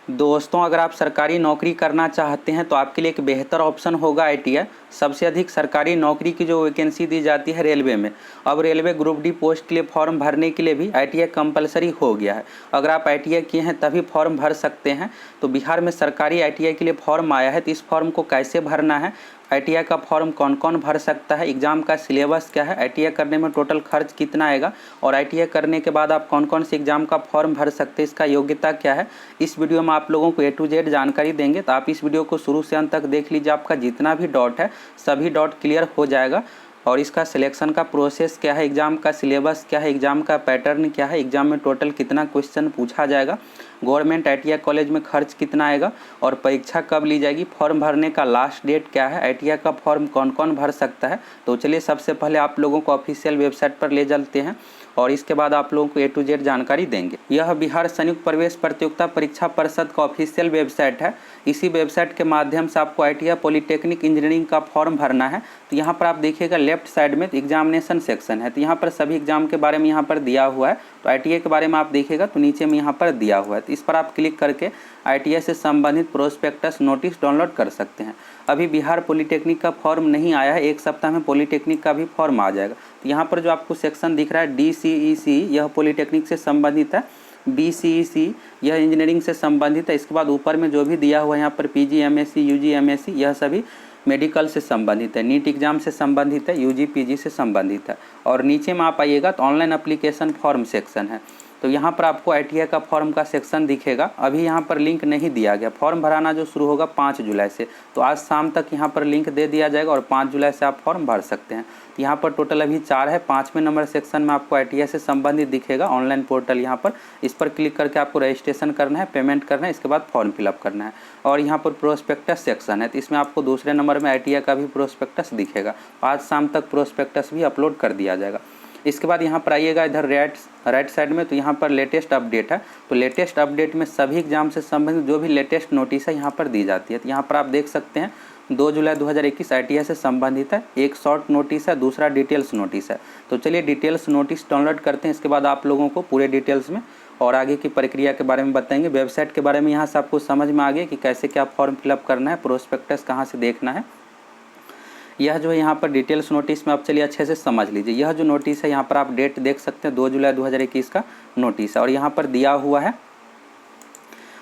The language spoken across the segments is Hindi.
दोस्तों, अगर आप सरकारी नौकरी करना चाहते हैं तो आपके लिए एक बेहतर ऑप्शन होगा आईटीआई। सबसे अधिक सरकारी नौकरी की जो वैकेंसी दी जाती है रेलवे में। अब रेलवे ग्रुप डी पोस्ट के लिए फॉर्म भरने के लिए भी आईटीआई कंपलसरी हो गया है। अगर आप आईटीआई किए हैं तभी फॉर्म भर सकते हैं। तो बिहार में सरकारी आईटीआई के लिए फॉर्म आया है, तो इस फॉर्म को कैसे भरना है, आईटीआई का फॉर्म कौन कौन भर सकता है, एग्जाम का सिलेबस क्या है, आईटीआई करने में टोटल खर्च कितना आएगा और आईटीआई करने के बाद आप कौन कौन से एग्जाम का फॉर्म भर सकते हैं, इसका योग्यता क्या है, इस वीडियो में आप लोगों को ए टू जेड जानकारी देंगे। तो आप इस वीडियो को शुरू से अंत तक देख लीजिए, आपका जितना भी डाउट है सभी डाउट क्लियर हो जाएगा। और इसका सिलेक्शन का प्रोसेस क्या है, एग्जाम का सिलेबस क्या है, एग्जाम का पैटर्न क्या है, एग्जाम में टोटल कितना क्वेश्चन पूछा जाएगा, गवर्नमेंट आईटीआई कॉलेज में खर्च कितना आएगा और परीक्षा कब ली जाएगी, फॉर्म भरने का लास्ट डेट क्या है, आईटीआई का फॉर्म कौन कौन भर सकता है। तो चलिए सबसे पहले आप लोगों को ऑफिशियल वेबसाइट पर ले चलते हैं और इसके बाद आप लोगों को ए टू जेड जानकारी देंगे। यह बिहार संयुक्त प्रवेश प्रतियोगिता परीक्षा परिषद का ऑफिशियल वेबसाइट है। इसी वेबसाइट के माध्यम से आपको आईटीआई पॉलिटेक्निक इंजीनियरिंग का फॉर्म भरना है। तो यहाँ पर आप देखिएगा लेफ्ट साइड में एग्जामिनेशन सेक्शन है, तो यहाँ पर सभी एग्जाम के बारे में यहाँ पर दिया हुआ है। तो आईटीआई के बारे में आप देखिएगा तो नीचे में यहाँ पर दिया हुआ है, तो इस पर आप क्लिक करके आईटीआई से संबंधित प्रोस्पेक्टस नोटिस डाउनलोड कर सकते हैं। अभी बिहार पॉलिटेक्निक का फॉर्म नहीं आया है, एक सप्ताह में पॉलिटेक्निक का भी फॉर्म आ जाएगा। तो यहाँ पर जो आपको सेक्शन दिख रहा है DCEC, यह पॉलिटेक्निक से संबंधित है, BCEC यह इंजीनियरिंग से संबंधित है। इसके बाद ऊपर में जो भी दिया हुआ है यहाँ पर PG MSc UG MSc यह सभी मेडिकल से संबंधित है, नीट एग्जाम से संबंधित है, UG PG से संबंधित है। और नीचे में आप आइएगा तो ऑनलाइन एप्लीकेशन फॉर्म सेक्शन है, तो यहाँ पर आपको आईटीआई का फॉर्म का सेक्शन दिखेगा। अभी यहाँ पर लिंक नहीं दिया गया, फॉर्म भराना जो शुरू होगा 5 जुलाई से, तो आज शाम तक यहाँ पर लिंक दे दिया जाएगा और 5 जुलाई से आप फॉर्म भर सकते हैं। तो यहाँ पर टोटल अभी 4 है, 5वें नंबर सेक्शन में आपको आईटीआई से संबंधित दिखेगा ऑनलाइन पोर्टल। यहाँ पर इस पर क्लिक करके आपको रजिस्ट्रेशन करना है, पेमेंट करना है, इसके बाद फॉर्म फिलअप करना है। और यहाँ पर प्रोस्पेक्टस सेक्शन है, तो इसमें आपको दूसरे नंबर में आईटीआई का भी प्रोस्पेक्टस दिखेगा। आज शाम तक प्रोस्पेक्टस भी अपलोड कर दिया जाएगा। इसके बाद यहाँ पर आइएगा इधर राइट साइड में, तो यहाँ पर लेटेस्ट अपडेट है। तो लेटेस्ट अपडेट में सभी एग्जाम से संबंधित जो भी लेटेस्ट नोटिस है यहाँ पर दी जाती है। तो यहाँ पर आप देख सकते हैं 2 जुलाई 2021 आईटीआई से संबंधित है, एक शॉर्ट नोटिस है, दूसरा डिटेल्स नोटिस है। तो चलिए डिटेल्स नोटिस डाउनलोड करते हैं, इसके बाद आप लोगों को पूरे डिटेल्स में और आगे की प्रक्रिया के बारे में बताएंगे। वेबसाइट के बारे में यहाँ से आपको समझ में आ गया कि कैसे क्या फॉर्म फिलअप करना है, प्रोस्पेक्टस कहाँ से देखना है। यह जो है यहाँ पर डिटेल्स नोटिस में आप चलिए अच्छे से समझ लीजिए। यह जो नोटिस है यहाँ पर आप डेट देख सकते हैं, 2 जुलाई 2021 का नोटिस है। और यहाँ पर दिया हुआ है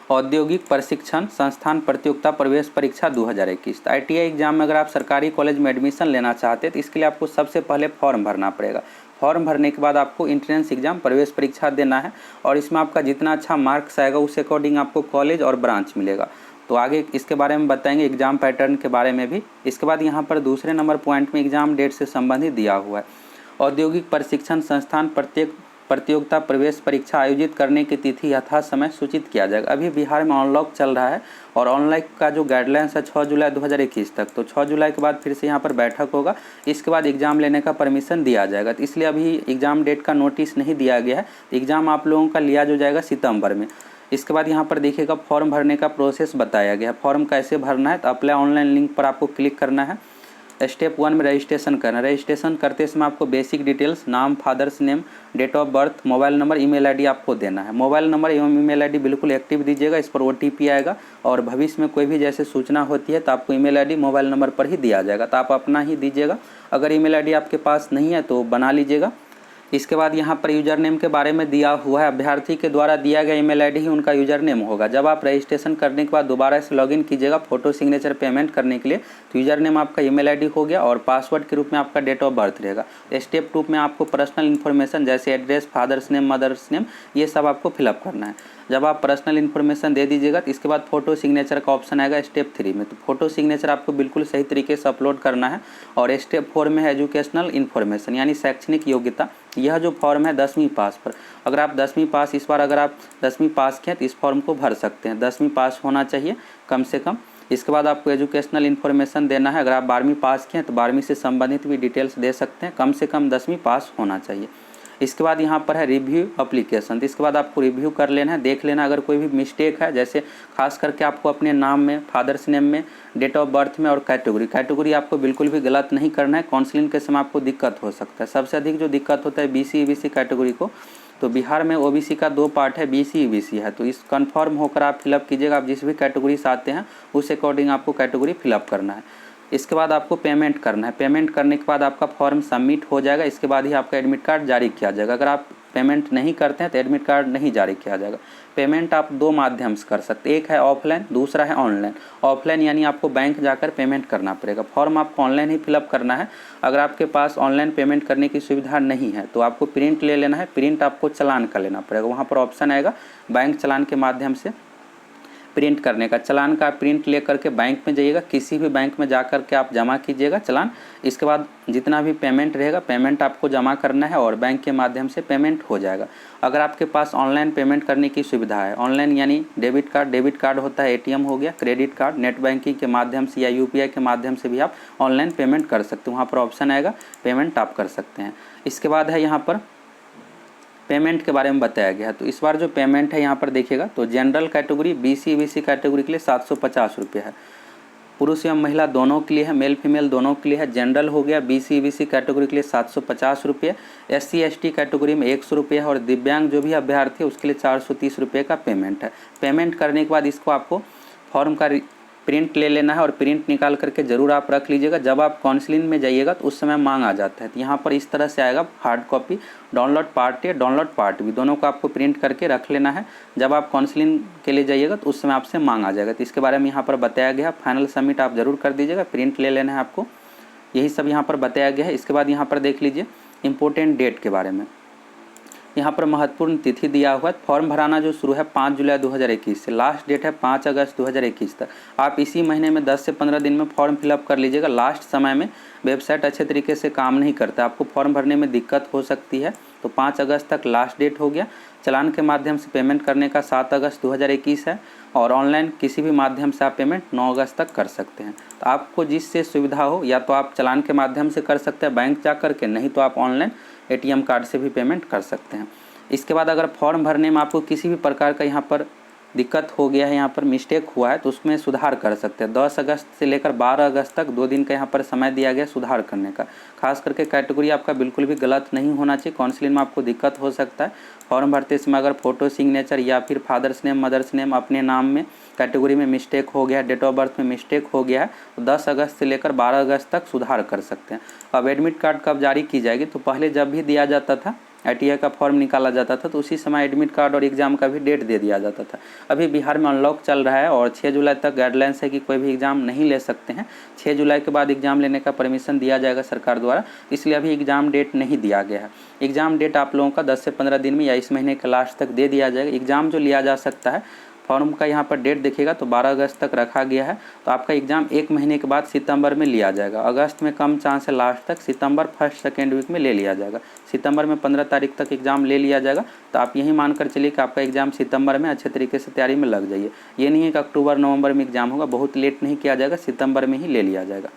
औद्योगिक प्रशिक्षण संस्थान प्रतियोगिता प्रवेश परीक्षा 2021। आईटीआई एग्जाम में अगर आप सरकारी कॉलेज में एडमिशन लेना चाहते हैं तो इसके लिए आपको सबसे पहले फॉर्म भरना पड़ेगा। फॉर्म भरने के बाद आपको इंट्रेंस एग्जाम प्रवेश परीक्षा देना है और इसमें आपका जितना अच्छा मार्क्स आएगा उस अकॉर्डिंग आपको कॉलेज और ब्रांच मिलेगा। तो आगे इसके बारे में बताएंगे, एग्जाम पैटर्न के बारे में भी। इसके बाद यहाँ पर दूसरे नंबर पॉइंट में एग्जाम डेट से संबंधित दिया हुआ है। औद्योगिक प्रशिक्षण संस्थान प्रतियोगिता प्रवेश परीक्षा आयोजित करने की तिथि यथा समय सूचित किया जाएगा। अभी बिहार में अनलॉक चल रहा है और ऑनलाइन का जो गाइडलाइंस है 6 जुलाई 2021 तक, तो 6 जुलाई के बाद फिर से यहाँ पर बैठक होगा, इसके बाद एग्जाम लेने का परमिशन दिया जाएगा। तो इसलिए अभी एग्जाम डेट का नोटिस नहीं दिया गया है, एग्जाम आप लोगों का लिया जो जाएगा सितंबर में। इसके बाद यहाँ पर देखिएगा फॉर्म भरने का प्रोसेस बताया गया है, फॉर्म कैसे भरना है। तो अप्लाई ऑनलाइन लिंक पर आपको क्लिक करना है। स्टेप 1 में रजिस्ट्रेशन करना है। रजिस्ट्रेशन करते समय आपको बेसिक डिटेल्स, नाम, father's name, date of birth, mobile number, email ID आपको देना है। मोबाइल नंबर एवं ईमेल आईडी बिल्कुल एक्टिव दीजिएगा, इस पर OTP आएगा और भविष्य में कोई भी जैसे सूचना होती है तो आपको ईमेल आईडी मोबाइल नंबर पर ही दिया जाएगा, तो आप अपना ही दीजिएगा। अगर ईमेल आईडी आपके पास नहीं है तो बना लीजिएगा। इसके बाद यहाँ पर यूज़र नेम के बारे में दिया हुआ है, अभ्यर्थी के द्वारा दिया गया ईमेल आईडी ही उनका यूज़र नेम होगा। जब आप रजिस्ट्रेशन करने के बाद दोबारा से लॉगिन कीजिएगा फोटो सिग्नेचर पेमेंट करने के लिए, तो यूज़र नेम आपका ईमेल आईडी हो गया और पासवर्ड के रूप में आपका डेट ऑफ बर्थ रहेगा। स्टेप 2 में आपको पर्सनल इन्फॉर्मेशन जैसे address, father's name, mother's name, ये सब आपको फिलअप करना है। जब आप पर्सनल इन्फॉर्मेशन दे दीजिएगा तो इसके बाद फोटो सिग्नेचर का ऑप्शन आएगा स्टेप 3 में। तो फोटो सिग्नेचर आपको बिल्कुल सही तरीके से अपलोड करना है। और स्टेप 4 में है एजुकेशनल इन्फॉर्मेशन यानी शैक्षणिक योग्यता। यह जो फॉर्म है 10वीं पास पर, अगर आप 10वीं पास, इस बार अगर आप 10वीं पास किए तो इस फॉर्म को भर सकते हैं। 10वीं पास होना चाहिए कम से कम। इसके बाद आपको एजुकेशनल इन्फॉर्मेशन देना है। अगर आप 12वीं पास किए तो 12वीं से संबंधित भी डिटेल्स दे सकते हैं, कम से कम 10वीं पास होना चाहिए। इसके बाद यहाँ पर है रिव्यू एप्लीकेशन, तो इसके बाद आपको रिव्यू कर लेना है, देख लेना अगर कोई भी मिस्टेक है, जैसे खास करके आपको अपने नाम में, फादर्स नेम में, डेट ऑफ बर्थ में और कैटेगरी आपको बिल्कुल भी गलत नहीं करना है। काउंसलिंग के समय आपको दिक्कत हो सकता है। सबसे अधिक जो दिक्कत होता है BC EBC कैटेगरी को, तो बिहार में ओबीसी का 2 पार्ट है, बीसी ईबीसी है। तो इस कन्फर्म होकर आप फिलअप कीजिएगा। आप जिस भी कैटेगरी से आते हैं उस अकॉर्डिंग आपको कैटेगरी फिलअप करना है। इसके बाद आपको पेमेंट करना है। पेमेंट करने के बाद आपका फॉर्म सबमिट हो जाएगा। इसके बाद ही आपका एडमिट कार्ड जारी किया जाएगा। अगर आप पेमेंट नहीं करते हैं तो एडमिट कार्ड नहीं जारी किया जाएगा। पेमेंट आप 2 माध्यम से कर सकते हैं, एक है ऑफलाइन, दूसरा है ऑनलाइन। ऑफलाइन यानी आपको बैंक जाकर पेमेंट करना पड़ेगा। फॉर्म आपको ऑनलाइन ही फिलअप करना है। अगर आपके पास ऑनलाइन पेमेंट करने की सुविधा नहीं है तो आपको प्रिंट ले लेना है। प्रिंट आपको चालान का लेना पड़ेगा। वहाँ पर ऑप्शन आएगा बैंक चालान के माध्यम से प्रिंट करने का। चालान का प्रिंट लेकर के बैंक में जाइएगा, किसी भी बैंक में जा कर के आप जमा कीजिएगा चालान। इसके बाद जितना भी पेमेंट रहेगा पेमेंट आपको जमा करना है और बैंक के माध्यम से पेमेंट हो जाएगा। अगर आपके पास ऑनलाइन पेमेंट करने की सुविधा है, ऑनलाइन यानी डेबिट कार्ड होता है, एटीएम हो गया, क्रेडिट कार्ड, नेट बैंकिंग के माध्यम से या यूपीआई के माध्यम से भी आप ऑनलाइन पेमेंट कर सकते हो। वहाँ पर ऑप्शन आएगा पेमेंट आप कर सकते हैं। इसके बाद है यहाँ पर पेमेंट के बारे में बताया गया है। तो इस बार जो पेमेंट है यहाँ पर देखिएगा तो general category BC EBC category के लिए 750 रुपये है। पुरुष एवं महिला दोनों के लिए है, मेल फीमेल दोनों के लिए है। जनरल हो गया बीसी ईबीसी कैटेगरी के लिए 750 रुपये, एससी एसटी कैटेगरी में 100 रुपये है और दिव्यांग जो भी अभ्यर्थी है उसके लिए 430 रुपये का पेमेंट है। पेमेंट करने के बाद इसको आपको फॉर्म का प्रिंट ले लेना है और प्रिंट निकाल करके ज़रूर आप रख लीजिएगा। जब आप काउंसलिंग में जाइएगा तो उस समय मांग आ जाता है। तो यहाँ पर इस तरह से आएगा hard copy, download part A, download part B, दोनों को आपको प्रिंट करके रख लेना है। जब आप काउंसलिंग के लिए जाइएगा तो उस समय आपसे मांग आ जाएगा। तो इसके बारे में यहाँ पर बताया गया है। फाइनल सबमिट आप ज़रूर कर दीजिएगा, प्रिंट ले लेना है आपको। यही सब यहाँ पर बताया गया है। इसके बाद यहाँ पर देख लीजिए इंपॉर्टेंट डेट के बारे में। यहाँ पर महत्वपूर्ण तिथि दिया हुआ है। फॉर्म भराना जो शुरू है 5 जुलाई 2021 से, लास्ट डेट है 5 अगस्त 2021 तक। आप इसी महीने में 10 से 15 दिन में फॉर्म फिलअप कर लीजिएगा। लास्ट समय में वेबसाइट अच्छे तरीके से काम नहीं करता, आपको फॉर्म भरने में दिक्कत हो सकती है। तो 5 अगस्त तक लास्ट डेट हो गया। चालान के माध्यम से पेमेंट करने का 7 अगस्त 2021 है और ऑनलाइन किसी भी माध्यम से आप पेमेंट 9 अगस्त तक कर सकते हैं। तो आपको जिससे सुविधा हो, या तो आप चालान के माध्यम से कर सकते हैं बैंक जा कर के, नहीं तो आप ऑनलाइन एटीएम कार्ड से भी पेमेंट कर सकते हैं। इसके बाद अगर फॉर्म भरने में आपको किसी भी प्रकार का यहाँ पर दिक्कत हो गया है, यहाँ पर मिस्टेक हुआ है, तो उसमें सुधार कर सकते हैं। 10 अगस्त से लेकर 12 अगस्त तक 2 दिन का यहाँ पर समय दिया गया सुधार करने का। खास करके कैटेगरी आपका बिल्कुल भी गलत नहीं होना चाहिए। काउंसलिंग में आपको दिक्कत हो सकता है। फॉर्म भरते समय अगर फ़ोटो सिग्नेचर या फिर फादर्स नेम मदर्स नेम अपने नाम में कैटेगरी में मिस्टेक हो गया, डेट ऑफ बर्थ में मिस्टेक हो गया है, तो 10 अगस्त से लेकर 12 अगस्त तक सुधार कर सकते हैं। अब एडमिट कार्ड कब जारी की जाएगी, तो पहले जब भी दिया जाता था आईटीआई का फॉर्म निकाला जाता था तो उसी समय एडमिट कार्ड और एग्ज़ाम का भी डेट दे दिया जाता था। अभी बिहार में अनलॉक चल रहा है और 6 जुलाई तक गाइडलाइंस है कि कोई भी एग्ज़ाम नहीं ले सकते हैं। 6 जुलाई के बाद एग्ज़ाम लेने का परमिशन दिया जाएगा सरकार द्वारा, इसलिए अभी एग्ज़ाम डेट नहीं दिया गया है। एग्ज़ाम डेट आप लोगों का 10 से 15 दिन में या इस महीने के लास्ट तक दे दिया जाएगा। एग्ज़ाम जो लिया जा सकता है, फॉर्म का यहाँ पर डेट देखिएगा तो 12 अगस्त तक रखा गया है। तो आपका एग्ज़ाम 1 महीने के बाद सितंबर में लिया जाएगा। अगस्त में कम चांस है लास्ट तक, सितंबर फर्स्ट सेकेंड वीक में ले लिया जाएगा। सितंबर में 15 तारीख तक एग्ज़ाम ले लिया जाएगा। तो आप यही मानकर चलिए कि आपका एग्ज़ाम सितंबर में अच्छे तरीके से तैयारी में लग जाइए। ये नहीं है कि अक्टूबर नवंबर में एग्ज़ाम होगा, बहुत लेट नहीं किया जाएगा, सितंबर में ही ले लिया जाएगा।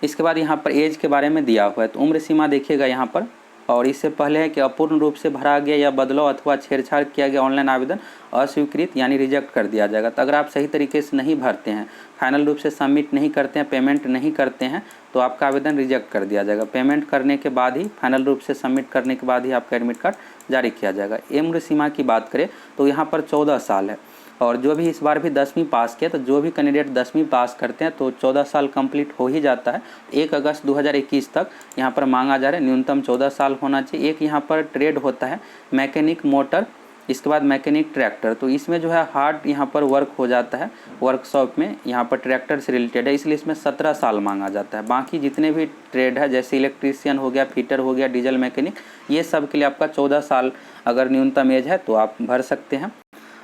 इसके बाद यहाँ पर एज के बारे में दिया हुआ है। तो उम्र सीमा देखिएगा यहाँ पर, और इससे पहले है कि अपूर्ण रूप से भरा गया या बदलाव अथवा छेड़छाड़ किया गया ऑनलाइन आवेदन अस्वीकृत यानी रिजेक्ट कर दिया जाएगा। तो अगर आप सही तरीके से नहीं भरते हैं, फाइनल रूप से सबमिट नहीं करते हैं, पेमेंट नहीं करते हैं, तो आपका आवेदन रिजेक्ट कर दिया जाएगा। पेमेंट करने के बाद ही, फाइनल रूप से सबमिट करने के बाद ही आपका एडमिट कार्ड जारी किया जाएगा। उम्र सीमा की बात करें तो यहाँ पर 14 साल है, और जो भी इस बार भी 10वीं पास किया, तो जो भी कैंडिडेट 10वीं पास करते हैं तो 14 साल कंप्लीट हो ही जाता है। 1 अगस्त 2021 तक यहाँ पर मांगा जा रहा है न्यूनतम 14 साल होना चाहिए। एक यहाँ पर ट्रेड होता है मैकेनिक मोटर, इसके बाद मैकेनिक ट्रैक्टर। तो इसमें जो है हार्ड यहाँ पर वर्क हो जाता है वर्कशॉप में, यहाँ पर ट्रैक्टर से रिलेटेड है, इसलिए इसमें 17 साल मांगा जाता है। बाकी जितने भी ट्रेड है जैसे इलेक्ट्रीशियन हो गया, फिटर हो गया, डीजल मैकेनिक, ये सब के लिए आपका 14 साल अगर न्यूनतम एज है तो आप भर सकते हैं।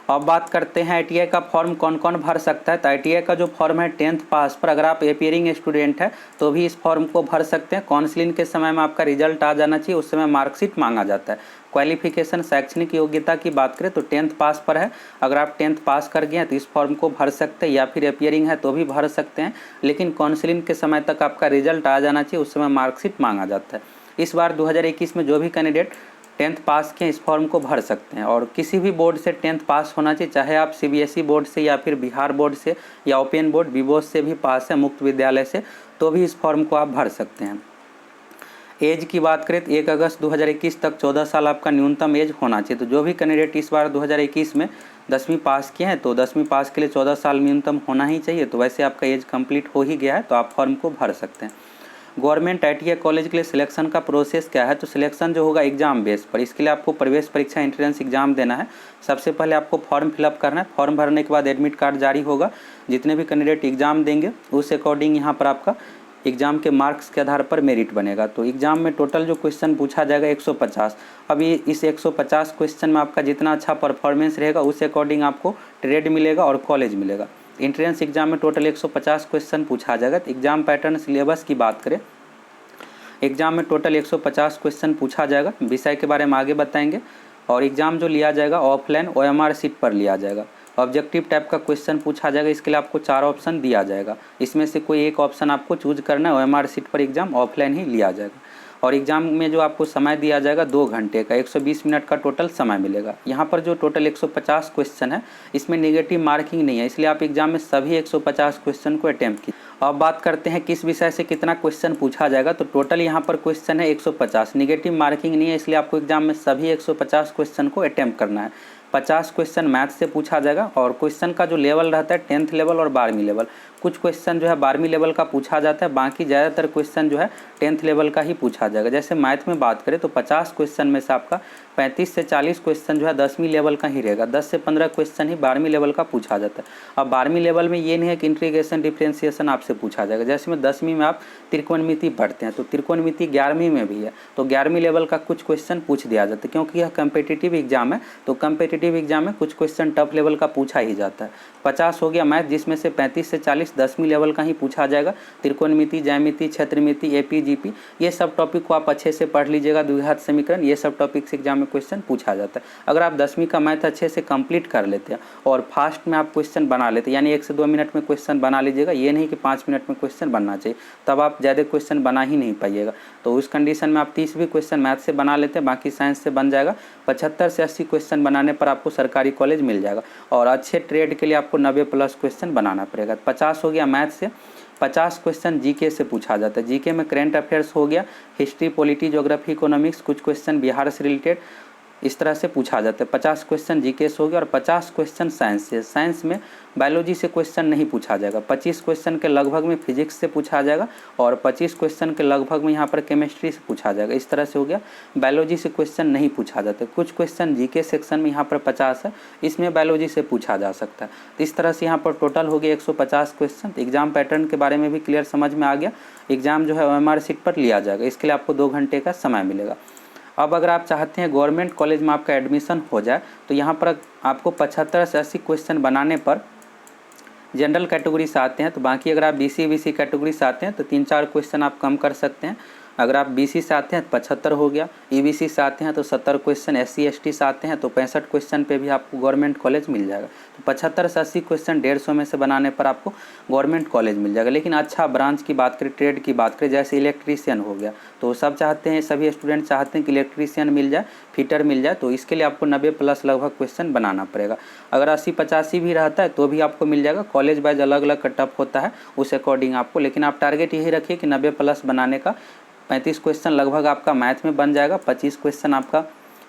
अब बात करते हैं आईटीआई का फॉर्म कौन कौन भर सकता है। तो आईटीआई का जो फॉर्म है 10th पास पर, अगर आप अपीयरिंग स्टूडेंट है तो भी इस फॉर्म को भर सकते हैं। काउंसलिंग के समय में आपका रिजल्ट आ जाना चाहिए, उस समय मार्कशीट मांगा जाता है। क्वालिफिकेशन शैक्षणिक योग्यता की बात करें तो 10th पास पर है। अगर आप 10th पास कर गए हैं तो इस फॉर्म को भर सकते हैं, या फिर अपीयरिंग है तो भी भर सकते हैं। लेकिन काउंसलिंग के समय तक आपका रिजल्ट आ जाना चाहिए, उस समय मार्कशीट मांगा जाता है। इस बार 2021 में जो भी कैंडिडेट 10th पास के इस फॉर्म को भर सकते हैं, और किसी भी बोर्ड से 10th पास होना चाहिए, चाहे आप सीबीएसई बोर्ड से या फिर बिहार बोर्ड से या ओपन बोर्ड विबोस से भी पास है, मुक्त विद्यालय से, तो भी इस फॉर्म को आप भर सकते हैं। एज की बात करें तो 1 अगस्त 2021 तक 14 साल आपका न्यूनतम एज होना चाहिए। तो जो भी कैंडिडेट इस बार 2021 में 10वीं पास किए हैं तो 10वीं पास के लिए 14 साल न्यूनतम होना ही चाहिए। तो वैसे आपका एज कंप्लीट हो ही गया है, तो आप फॉर्म को भर सकते हैं। गवर्नमेंट ITI कॉलेज के लिए सिलेक्शन का प्रोसेस क्या है, तो सिलेक्शन जो होगा एग्जाम बेस पर। इसके लिए आपको प्रवेश परीक्षा एंट्रेंस एग्जाम देना है। सबसे पहले आपको फॉर्म फिलअप करना है। फॉर्म भरने के बाद एडमिट कार्ड जारी होगा। जितने भी कैंडिडेट एग्जाम देंगे उस अकॉर्डिंग यहाँ पर आपका एग्जाम के मार्क्स के आधार पर मेरिट बनेगा। तो एग्जाम में टोटल जो क्वेश्चन पूछा जाएगा 150। अभी इस 150 क्वेश्चन में आपका जितना अच्छा परफॉर्मेंस रहेगा उस अकॉर्डिंग आपको ट्रेड मिलेगा और कॉलेज मिलेगा। एंट्रेंस एग्जाम में टोटल 150 क्वेश्चन पूछा जाएगा। तो एग्जाम पैटर्न सिलेबस की बात करें, एग्जाम में टोटल 150 क्वेश्चन पूछा जाएगा। विषय के बारे में आगे बताएंगे। और एग्जाम जो लिया जाएगा ऑफलाइन OMR सीट पर लिया जाएगा। ऑब्जेक्टिव टाइप का क्वेश्चन पूछा जाएगा। इसके लिए आपको 4 ऑप्शन दिया जाएगा। इसमें से कोई एक ऑप्शन आपको चूज करना है। OMR सीट पर एग्जाम ऑफलाइन ही लिया जाएगा। और एग्जाम में जो आपको समय दिया जाएगा 2 घंटे का, 120 मिनट का टोटल समय मिलेगा। यहाँ पर जो टोटल 150 क्वेश्चन है इसमें नेगेटिव मार्किंग नहीं है, इसलिए आप एग्जाम में सभी 150 क्वेश्चन को अटेम्प्ट कीजिए। अब बात करते हैं किस विषय से कितना क्वेश्चन पूछा जाएगा। तो टोटल यहाँ पर क्वेश्चन है 150, नेगेटिव मार्किंग नहीं है, इसलिए आपको एग्जाम में सभी 150 क्वेश्चन को अटेम्प्ट करना है। 50 क्वेश्चन मैथ से पूछा जाएगा। और क्वेश्चन का जो लेवल रहता है 10th लेवल और 12वीं लेवल। कुछ क्वेश्चन जो है 12वीं लेवल का पूछा जाता है, बाकी ज़्यादातर क्वेश्चन जो है 10th लेवल का ही पूछा जाएगा। जैसे मैथ में बात करें तो 50 क्वेश्चन में से आपका 35 से 40 क्वेश्चन जो है 10वीं लेवल का ही रहेगा। 10 से 15 क्वेश्चन ही 12वीं लेवल का पूछा जाता है। अब 12वीं लेवल में ये नहीं है कि इंटीग्रेशन डिफरेंशिएशन आपसे पूछा जाएगा। जैसे में 10वीं में आप त्रिकोणमिति पढ़ते हैं तो त्रिकोणमिति 11वीं में भी है, तो 11वीं लेवल का कुछ क्वेश्चन पूछ दिया जाता है। क्योंकि यह कम्पिटिटिव एग्जाम है तो कम्पिटिटिव एग्जाम में कुछ क्वेश्चन टफ लेवल का पूछा ही जाता है। 50 हो गया मैथ, जिसमें से 35 से 40 10वीं लेवल का ही पूछा जाएगा। त्रिकोणमिति, ज्यामिति, क्षेत्रमिति, AP, GP ये सब टॉपिक को आप अच्छे से पढ़ लीजिएगा। द्विघात समीकरण ये सब टॉपिक से एग्जाम में क्वेश्चन पूछा जाता है। अगर आप 10वीं का मैथ अच्छे से कंप्लीट कर लेते हैं और फास्ट में आप क्वेश्चन बना लेते हैं, यानी 1 से 2 मिनट में क्वेश्चन बना लीजिएगा, ये नहीं कि 5 मिनट में क्वेश्चन बनना चाहिए, तब आप ज़्यादा क्वेश्चन बना ही नहीं पाइएगा। तो उस कंडीशन में आप 30 भी क्वेश्चन मैथ से बना लेते हैं, बाकी साइंस से बन जाएगा। 75 से 80 क्वेश्चन बनाने पर आपको सरकारी कॉलेज मिल जाएगा। और अच्छे ट्रेड के लिए आपको 90+ क्वेश्चन बनाना पड़ेगा। 50 हो गया मैथ से। 50 क्वेश्चन GK से पूछा जाता है। GK में करेंट अफेयर्स हो गया, हिस्ट्री, पॉलिटी, ज्योग्राफी, इकोनॉमिक्स, कुछ क्वेश्चन बिहार से रिलेटेड इस तरह से पूछा जाता है। 50 क्वेश्चन GK से हो गया। और 50 क्वेश्चन साइंस से। साइंस में बायोलॉजी से क्वेश्चन नहीं पूछा जाएगा। 25 क्वेश्चन के लगभग में फिजिक्स से पूछा जाएगा और 25 क्वेश्चन के लगभग में यहाँ पर केमिस्ट्री से पूछा जाएगा। इस तरह से हो गया। बायोलॉजी से क्वेश्चन नहीं पूछा जाता। कुछ क्वेश्चन GK सेक्शन में यहाँ पर 50 है, इसमें बायोलॉजी से पूछा जा सकता है। तो इस तरह से यहाँ पर टोटल हो गया 150 क्वेश्चन। एग्जाम पैटर्न के बारे में भी क्लियर समझ में आ गया। एग्जाम जो है OMR सीट पर लिया जाएगा। इसके लिए आपको 2 घंटे का समय मिलेगा। अब अगर आप चाहते हैं गवर्नमेंट कॉलेज में आपका एडमिशन हो जाए तो यहाँ पर आपको 75 से 80 क्वेश्चन बनाने पर जनरल कैटेगरी से आते हैं। तो बाकी अगर आप BC कैटेगरी से आते हैं तो 3-4 क्वेश्चन आप कम कर सकते हैं। अगर आप BC से आते हैं तो 75 हो गया, EBC से आते हैं तो 70 क्वेश्चन, SC ST से आते हैं तो 65 क्वेश्चन पे भी आपको गवर्नमेंट कॉलेज मिल जाएगा। तो 75 से 80 क्वेश्चन 150 में से बनाने पर आपको गवर्नमेंट कॉलेज मिल जाएगा। लेकिन अच्छा ब्रांच की बात करें, ट्रेड की बात करें, जैसे इलेक्ट्रीशियन हो गया, तो सब चाहते हैं, सभी स्टूडेंट चाहते हैं कि इलेक्ट्रीशियन मिल जाए, फिटर मिल जाए, तो इसके लिए आपको 90+ लगभग क्वेश्चन बनाना पड़ेगा। अगर 80-85 भी रहता है तो भी आपको मिल जाएगा। कॉलेज वाइज अलग अलग कटअप होता है, उस अकॉर्डिंग आपको, लेकिन आप टारगेट यही रखिए कि 90+ बनाने का। 35 क्वेश्चन लगभग आपका मैथ में बन जाएगा, 25 क्वेश्चन आपका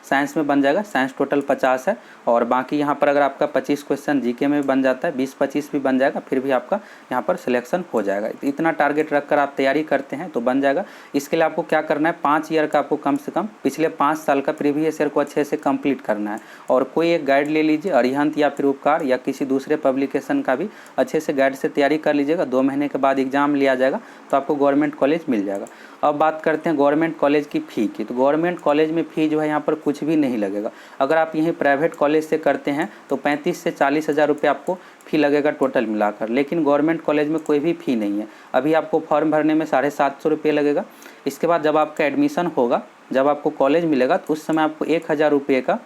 साइंस में बन जाएगा। साइंस टोटल 50 है और बाकी यहाँ पर अगर आपका 25 क्वेश्चन GK में भी बन जाता है, 20-25 भी बन जाएगा, फिर भी आपका यहाँ पर सिलेक्शन हो जाएगा। इतना टारगेट रखकर आप तैयारी करते हैं तो बन जाएगा। इसके लिए आपको क्या करना है, 5 ईयर का आपको कम से कम पिछले 5 साल का प्रीवियस ईयर को अच्छे से कंप्लीट करना है। और कोई एक गाइड ले लीजिए, अरिहंत या फिर उपकार या किसी दूसरे पब्लिकेशन का भी अच्छे से गाइड से तैयारी कर लीजिएगा। 2 महीने के बाद एग्जाम लिया जाएगा तो आपको गवर्नमेंट कॉलेज मिल जाएगा। अब बात करते हैं गवर्नमेंट कॉलेज की फ़ी की। तो गवर्नमेंट कॉलेज में फ़ी जो है यहाँ पर कुछ भी नहीं लगेगा। अगर आप यहीं प्राइवेट कॉलेज से करते हैं तो 35 से 40 हज़ार रुपये आपको फ़ी लगेगा टोटल मिलाकर। लेकिन गवर्नमेंट कॉलेज में कोई भी फ़ी नहीं है। अभी आपको फॉर्म भरने में 750 रुपये लगेगा। इसके बाद जब आपका एडमिशन होगा, जब आपको कॉलेज मिलेगा, तो उस समय आपको 1000 रुपये का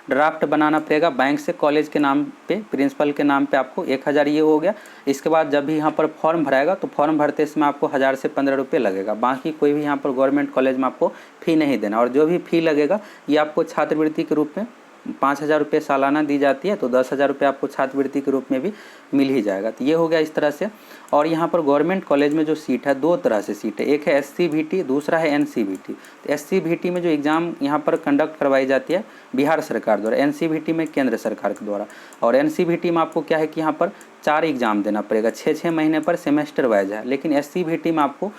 ड्राफ्ट बनाना पड़ेगा बैंक से, कॉलेज के नाम पे, प्रिंसिपल के नाम पे आपको 1000 ये हो गया। इसके बाद जब भी यहाँ पर फॉर्म भराएगा तो फॉर्म भरते समय आपको 1000 से 15 रुपये लगेगा। बाकी कोई भी यहाँ पर गवर्नमेंट कॉलेज में आपको फ़ी नहीं देना। और जो भी फ़ी लगेगा ये आपको छात्रवृत्ति के रूप में 5,000 रुपये सालाना दी जाती है, तो 10,000 रुपये आपको छात्रवृत्ति के रूप में भी मिल ही जाएगा। तो ये हो गया इस तरह से। और यहाँ पर गवर्नमेंट कॉलेज में जो सीट है, दो तरह से सीट है, एक है SCVT, दूसरा है NCVT। तो SCVT में जो एग्ज़ाम यहाँ पर कंडक्ट करवाई जाती है बिहार सरकार द्वारा, NCVT में केंद्र सरकार के द्वारा। और NCVT में आपको क्या है कि यहाँ पर 4 एग्ज़ाम देना पड़ेगा, 6-6 महीने पर सेमेस्टर वाइज है। लेकिन SCVT में आपको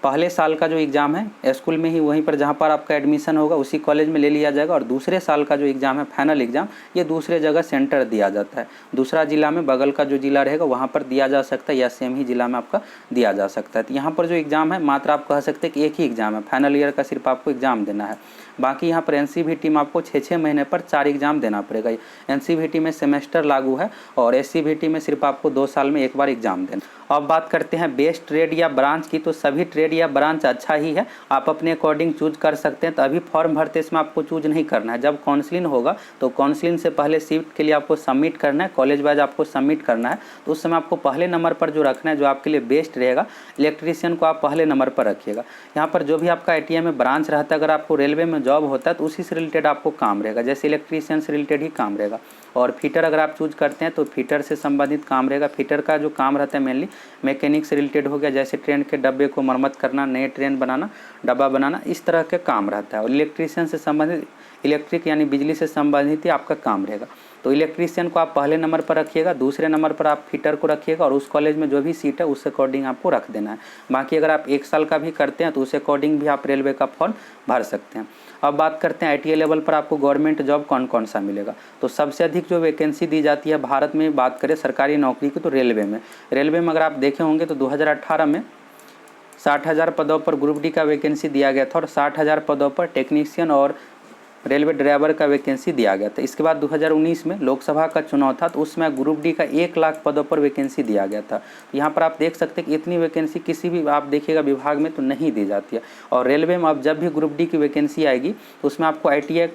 पहले साल का जो एग्ज़ाम है स्कूल में ही वहीं पर जहाँ पर आपका एडमिशन होगा उसी कॉलेज में ले लिया जाएगा, और दूसरे साल का जो एग्ज़ाम है फाइनल एग्ज़ाम, ये दूसरे जगह सेंटर दिया जाता है। दूसरा जिला में बगल का जो जिला रहेगा वहाँ पर दिया जा सकता है, या सेम ही जिला में आपका दिया जा सकता है। तो यहाँ पर जो एग्ज़ाम है मात्र आप कह सकते हैं कि एक ही एग्ज़ाम है, फाइनल ईयर का सिर्फ आपको एग्ज़ाम देना है। बाकी यहाँ पर NCVT में आपको 6-6 महीने पर 4 एग्ज़ाम देना पड़ेगा। NCVT में सेमेस्टर लागू है और SCVT में सिर्फ आपको 2 साल में एक बार एग्ज़ाम देना। अब बात करते हैं बेस्ट ट्रेड या ब्रांच की। तो सभी ट्रेड या ब्रांच अच्छा ही है, आप अपने अकॉर्डिंग चूज कर सकते हैं। तो अभी फॉर्म भरते इसमें आपको चूज नहीं करना है, जब काउंसलिंग होगा तो काउंसलिंग से पहले सीट के लिए आपको सबमिट करना है, कॉलेज वाइज आपको सबमिट करना है। तो उस समय आपको पहले नंबर पर जो रखना है, जो आपके लिए बेस्ट रहेगा, इलेक्ट्रीशियन को आप पहले नंबर पर रखिएगा। यहाँ पर जो भी आपका ITI में ब्रांच रहता है, अगर आपको रेलवे में जॉब होता है तो उसी से रिलेटेड आपको काम रहेगा, जैसे इलेक्ट्रीशियन से रिलेटेड ही काम रहेगा। और फिटर अगर आप चूज करते हैं तो फिटर से संबंधित काम रहेगा। फिटर का जो काम रहता है मेनली मैकेनिक से रिलेटेड हो गया, जैसे ट्रेन के डब्बे को मरम्मत करना, नए ट्रेन बनाना, डब्बा बनाना, इस तरह के काम रहता है। और इलेक्ट्रीशियन से संबंधित इलेक्ट्रिक यानी बिजली से संबंधित ही आपका काम रहेगा। तो इलेक्ट्रीशियन को आप पहले नंबर पर रखिएगा, दूसरे नंबर पर आप फिटर को रखिएगा, और उस कॉलेज में जो भी सीट है उस अकॉर्डिंग आपको रख देना है। बाकी अगर आप 1 साल का भी करते हैं तो उस अकॉर्डिंग भी आप रेलवे का फॉर्म भर सकते हैं। अब बात करते हैं ITI लेवल पर आपको गवर्नमेंट जॉब कौन कौन सा मिलेगा। तो सबसे अधिक जो वैकेंसी दी जाती है भारत में, बात करें सरकारी नौकरी की, तो रेलवे में अगर आप देखे होंगे तो 2018 में 60,000 पदों पर ग्रुप D का वैकेंसी दिया गया था, और 60,000 पदों पर टेक्नीशियन और रेलवे ड्राइवर का वैकेंसी दिया गया था। इसके बाद 2019 में लोकसभा का चुनाव था, तो उसमें ग्रुप D का 1 लाख पदों पर वैकेंसी दिया गया था। तो यहाँ पर आप देख सकते हैं कि इतनी वैकेंसी किसी भी आप देखिएगा विभाग में तो नहीं दी जाती है। और रेलवे में अब जब भी ग्रुप D की वैकेंसी आएगी तो उसमें आपको ITI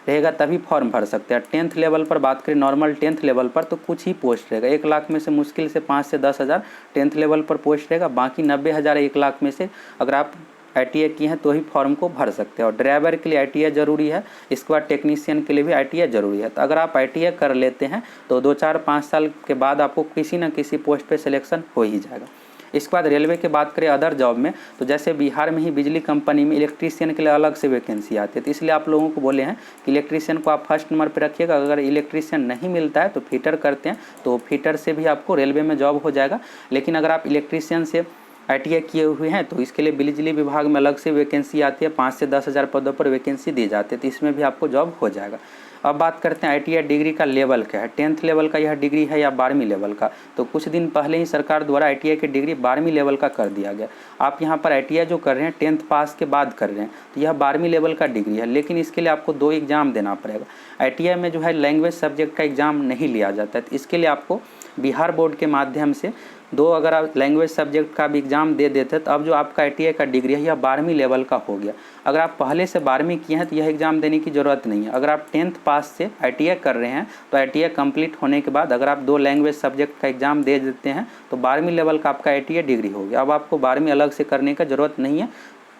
रहेगा तभी फॉर्म भर सकते हैं। 10th लेवल पर बात करें, नॉर्मल 10th लेवल पर तो कुछ ही पोस्ट रहेगा, 1 लाख में से मुश्किल से 5 से 10,000 10th लेवल पर पोस्ट रहेगा। बाकी 90,000 1 लाख में से अगर आप ITI किए हैं तो ही फॉर्म को भर सकते हैं। और ड्राइवर के लिए ITI ज़रूरी है, इसके बाद टेक्नीशियन के लिए भी ITI ज़रूरी है। तो अगर आप ITI कर लेते हैं तो 2-4-5 साल के बाद आपको किसी न किसी पोस्ट पे सिलेक्शन हो ही जाएगा। इसके बाद रेलवे की बात करें अदर जॉब में, तो जैसे बिहार में ही बिजली कंपनी में इलेक्ट्रीशियन के लिए अलग से वैकेंसी आती है। तो इसलिए आप लोगों को बोले हैं कि इलेक्ट्रीशियन को आप फर्स्ट नंबर पर रखिएगा। अगर इलेक्ट्रीशियन नहीं मिलता है तो फिटर करते हैं, तो फिटर से भी आपको रेलवे में जॉब हो जाएगा। लेकिन अगर आप इलेक्ट्रीशियन से ITI किए हुए हैं तो इसके लिए बिजली विभाग में अलग से वैकेंसी आती है, 5 से 10,000 पदों पर वैकेंसी दी जाती है, तो इसमें भी आपको जॉब हो जाएगा। अब बात करते हैं ITI डिग्री का लेवल क्या है, 10th लेवल का यह डिग्री है या 12वीं लेवल का। तो कुछ दिन पहले ही सरकार द्वारा ITI की डिग्री 12वीं लेवल का कर दिया गया। आप यहाँ पर ITI जो कर रहे हैं 10th पास के बाद कर रहे हैं तो यह 12वीं लेवल का डिग्री है, लेकिन इसके लिए आपको 2 एग्ज़ाम देना पड़ेगा। ITI में जो है लैंग्वेज सब्जेक्ट का एग्ज़ाम नहीं लिया जाता है, तो इसके लिए आपको बिहार बोर्ड के माध्यम से 2 अगर आप लैंग्वेज सब्जेक्ट का भी एग्ज़ाम दे देते तो अब जो आपका ITI का डिग्री है यह 12वीं लेवल का हो गया। अगर आप पहले से 12वीं किए हैं तो यह एग्ज़ाम देने की ज़रूरत नहीं है। अगर आप 10th पास से ITI कर रहे हैं तो ITI कंप्लीट होने के बाद अगर आप 2 लैंग्वेज सब्जेक्ट का एग्ज़ाम दे देते हैं तो 12वीं लेवल का आपका ITI डिग्री हो गया। अब आपको 12वीं अलग से करने का ज़रूरत नहीं है,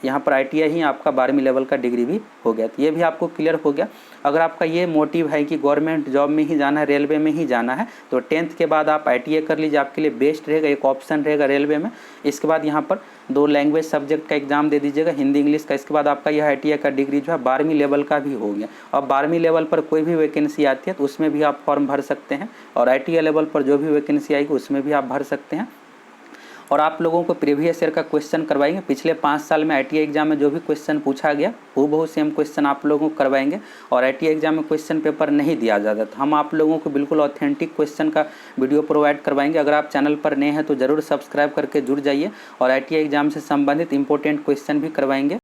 यहाँ पर ITI ही आपका 12वीं लेवल का डिग्री भी हो गया। तो ये भी आपको क्लियर हो गया। अगर आपका ये मोटिव है कि गवर्नमेंट जॉब में ही जाना है, रेलवे में ही जाना है, तो 10th के बाद आप ITI कर लीजिए, आपके लिए बेस्ट रहेगा, एक ऑप्शन रहेगा रेलवे में। इसके बाद यहाँ पर 2 लैंग्वेज सब्जेक्ट का एग्ज़ाम दे दीजिएगा, हिंदी इंग्लिश का। इसके बाद आपका यह ITI का डिग्री जो है 12वीं लेवल का भी हो गया। अब 12वीं लेवल पर कोई भी वैकेंसी आती है तो उसमें भी आप फॉर्म भर सकते हैं, और ITI लेवल पर जो भी वैकेंसी आएगी उसमें भी आप भर सकते हैं। और आप लोगों को प्रीवियस ईयर का क्वेश्चन करवाएंगे, पिछले 5 साल में ITI एग्जाम में जो भी क्वेश्चन पूछा गया हूबहू सेम क्वेश्चन आप लोगों को करवाएंगे। और ITI एग्जाम में क्वेश्चन पेपर नहीं दिया जाता, तो हम आप लोगों को बिल्कुल ऑथेंटिक क्वेश्चन का वीडियो प्रोवाइड करवाएंगे। अगर आप चैनल पर नए हैं तो ज़रूर सब्सक्राइब करके जुड़ जाइए, और ITI एग्जाम से संबंधित इंपॉर्टेंट क्वेश्चन भी करवाएंगे।